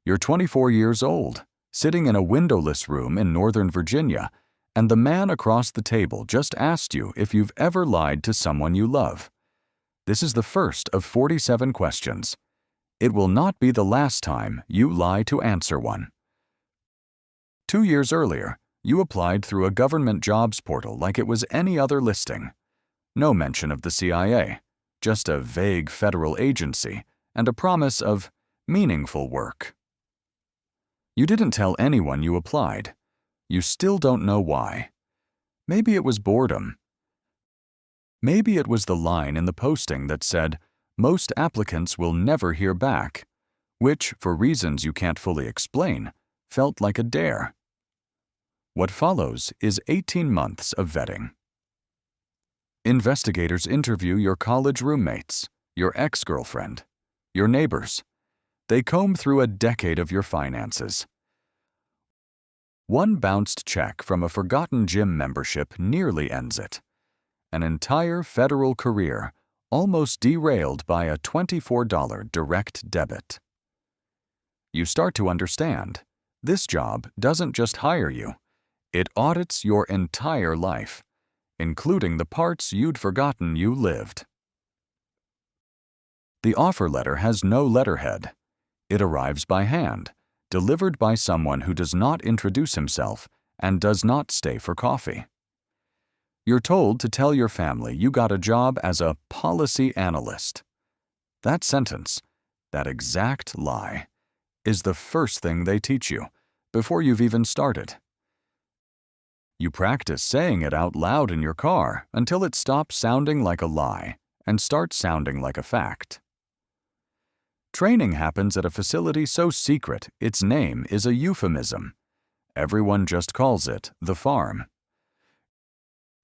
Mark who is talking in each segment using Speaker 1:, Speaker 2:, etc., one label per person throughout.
Speaker 1: You're 24 years old, sitting in a windowless room in Northern Virginia, and the man across the table just asked you if you've ever lied to someone you love. This is the first of 47 questions. It will not be the last time you lie to answer one. 2 years earlier, you applied through a government jobs portal like it was any other listing. No mention of the CIA, just a vague federal agency and a promise of meaningful work. You didn't tell anyone you applied. You still don't know why. Maybe it was boredom. Maybe it was the line in the posting that said, "Most applicants will never hear back," which, for reasons you can't fully explain, felt like a dare. What follows is 18 months of vetting. Investigators interview your college roommates, your ex-girlfriend, your neighbors. They comb through a decade of your finances. One bounced check from a forgotten gym membership nearly ends it. An entire federal career almost derailed by a $24 direct debit. You start to understand, this job doesn't just hire you, it audits your entire life, including the parts you'd forgotten you lived. The offer letter has no letterhead. It arrives by hand, delivered by someone who does not introduce himself and does not stay for coffee. You're told to tell your family you got a job as a policy analyst. That sentence, that exact lie, is the first thing they teach you before you've even started. You practice saying it out loud in your car until it stops sounding like a lie and starts sounding like a fact. Training happens at a facility so secret its name is a euphemism. Everyone just calls it the farm.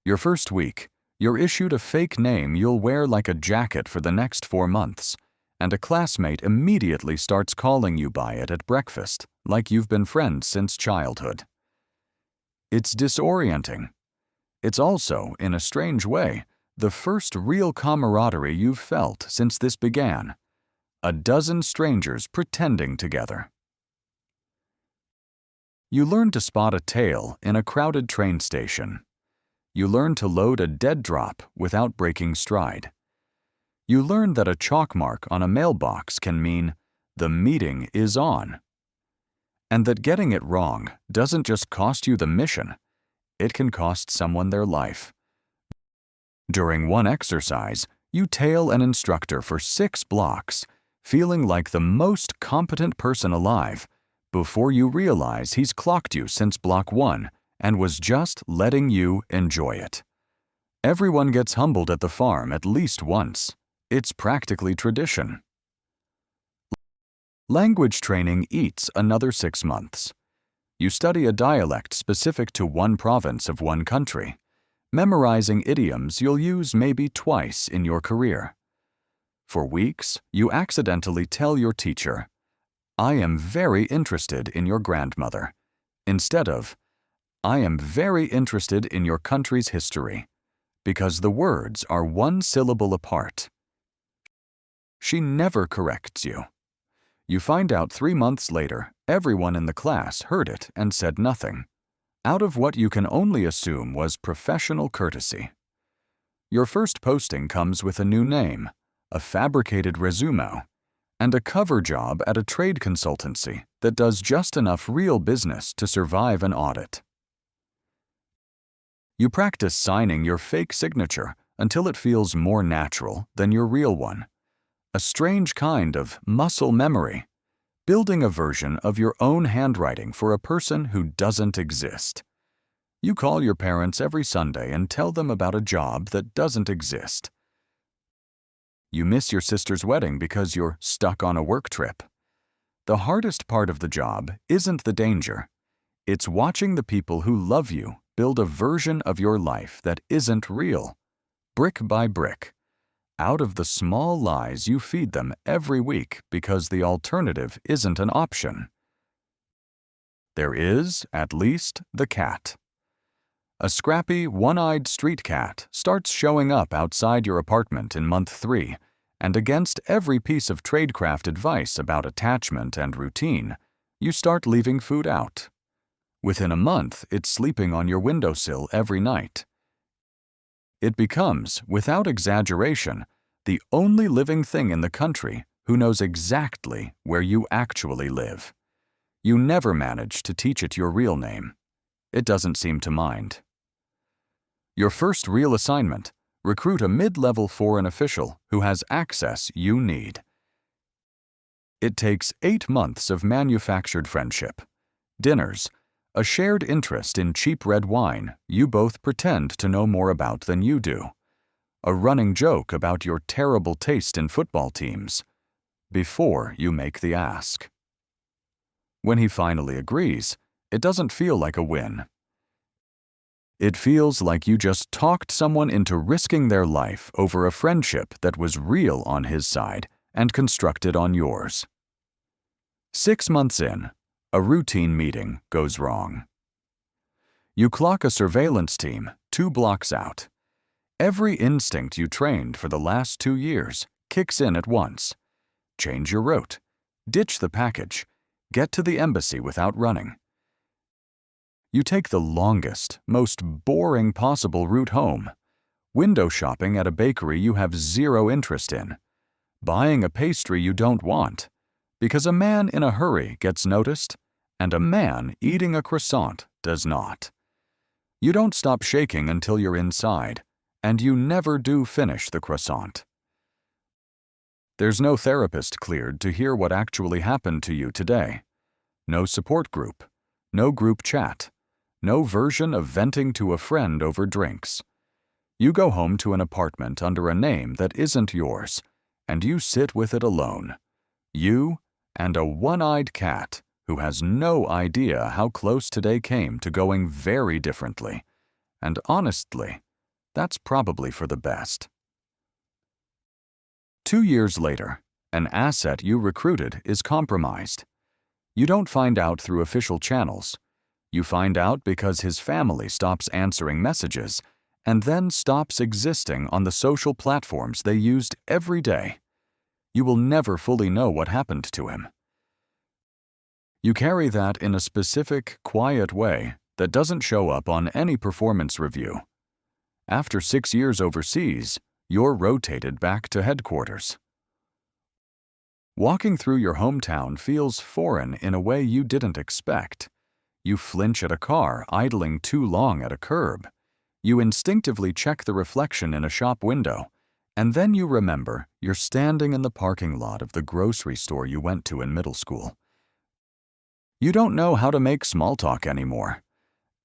Speaker 1: Your first week, you're issued a fake name you'll wear like a jacket for the next 4 months, and a classmate immediately starts calling you by it at breakfast, like you've been friends since childhood. It's disorienting. It's also, in a strange way, the first real camaraderie you've felt since this began. A dozen strangers pretending together. You learn to spot a tail in a crowded train station. You learn to load a dead drop without breaking stride. You learn that a chalk mark on a mailbox can mean, "The meeting is on." And that getting it wrong doesn't just cost you the mission, it can cost someone their life. During one exercise, you tail an instructor for 6 blocks, feeling like the most competent person alive, before you realize he's clocked you since block 1 and was just letting you enjoy it. Everyone gets humbled at the farm at least once. It's practically tradition. Language training eats another 6 months. You study a dialect specific to one province of one country, memorizing idioms you'll use maybe twice in your career. For weeks, you accidentally tell your teacher, "I am very interested in your grandmother," instead of, "I am very interested in your country's history," because the words are one syllable apart. She never corrects you. You find out 3 months later, everyone in the class heard it and said nothing, out of what you can only assume was professional courtesy. Your first posting comes with a new name, a fabricated resume, and a cover job at a trade consultancy that does just enough real business to survive an audit. You practice signing your fake signature until it feels more natural than your real one. A strange kind of muscle memory, building a version of your own handwriting for a person who doesn't exist. You call your parents every Sunday and tell them about a job that doesn't exist. You miss your sister's wedding because you're stuck on a work trip. The hardest part of the job isn't the danger. It's watching the people who love you build a version of your life that isn't real, brick by brick, out of the small lies you feed them every week because the alternative isn't an option. There is, at least, the cat. A scrappy, one-eyed street cat starts showing up outside your apartment in month 3, and against every piece of tradecraft advice about attachment and routine, You start leaving food out. Within a month, it's sleeping on your windowsill every night. It becomes, without exaggeration, the only living thing in the country who knows exactly where you actually live. You never manage to teach it your real name. It doesn't seem to mind. Your first real assignment: recruit a mid-level foreign official who has access you need. It takes 8 months of manufactured friendship, dinners, a shared interest in cheap red wine you both pretend to know more about than you do, a running joke about your terrible taste in football teams, before you make the ask. When he finally agrees, it doesn't feel like a win. It feels like you just talked someone into risking their life over a friendship that was real on his side and constructed on yours. 6 months in, a routine meeting goes wrong. You clock a surveillance team 2 blocks out. Every instinct you trained for the last 2 years kicks in at once. Change your route. Ditch the package. Get to the embassy without running. You take the longest, most boring possible route home. Window shopping at a bakery you have zero interest in. Buying a pastry you don't want. Because a man in a hurry gets noticed, and a man eating a croissant does not. You don't stop shaking until you're inside, and you never do finish the croissant. There's no therapist cleared to hear what actually happened to you today. No support group. No group chat. No version of venting to a friend over drinks. You go home to an apartment under a name that isn't yours, and you sit with it alone. You and a one-eyed cat who has no idea how close today came to going very differently. And honestly, that's probably for the best. 2 years later, an asset you recruited is compromised. You don't find out through official channels. You find out because his family stops answering messages and then stops existing on the social platforms they used every day. You will never fully know what happened to him. You carry that in a specific, quiet way that doesn't show up on any performance review. After 6 years overseas, you're rotated back to headquarters. Walking through your hometown feels foreign in a way you didn't expect. You flinch at a car idling too long at a curb. You instinctively check the reflection in a shop window, and then you remember you're standing in the parking lot of the grocery store you went to in middle school. You don't know how to make small talk anymore.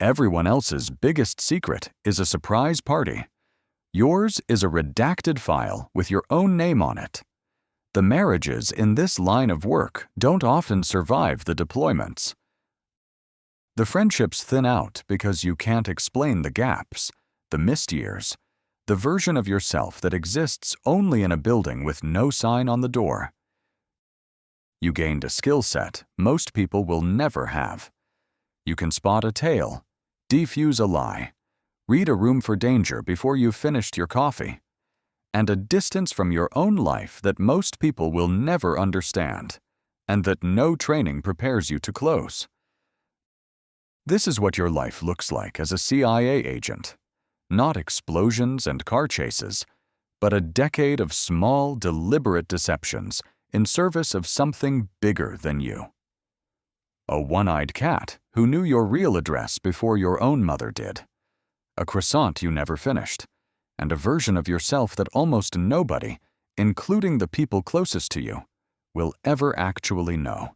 Speaker 1: Everyone else's biggest secret is a surprise party. Yours is a redacted file with your own name on it. The marriages in this line of work don't often survive the deployments. The friendships thin out because you can't explain the gaps, the missed years, the version of yourself that exists only in a building with no sign on the door. You gained a skill set most people will never have. You can spot a tale, defuse a lie, read a room for danger before you've finished your coffee, and a distance from your own life that most people will never understand, and that no training prepares you to close. This is what your life looks like as a CIA agent. Not explosions and car chases, but a decade of small, deliberate deceptions in service of something bigger than you. A one-eyed cat who knew your real address before your own mother did. A croissant you never finished, and a version of yourself that almost nobody, including the people closest to you, will ever actually know.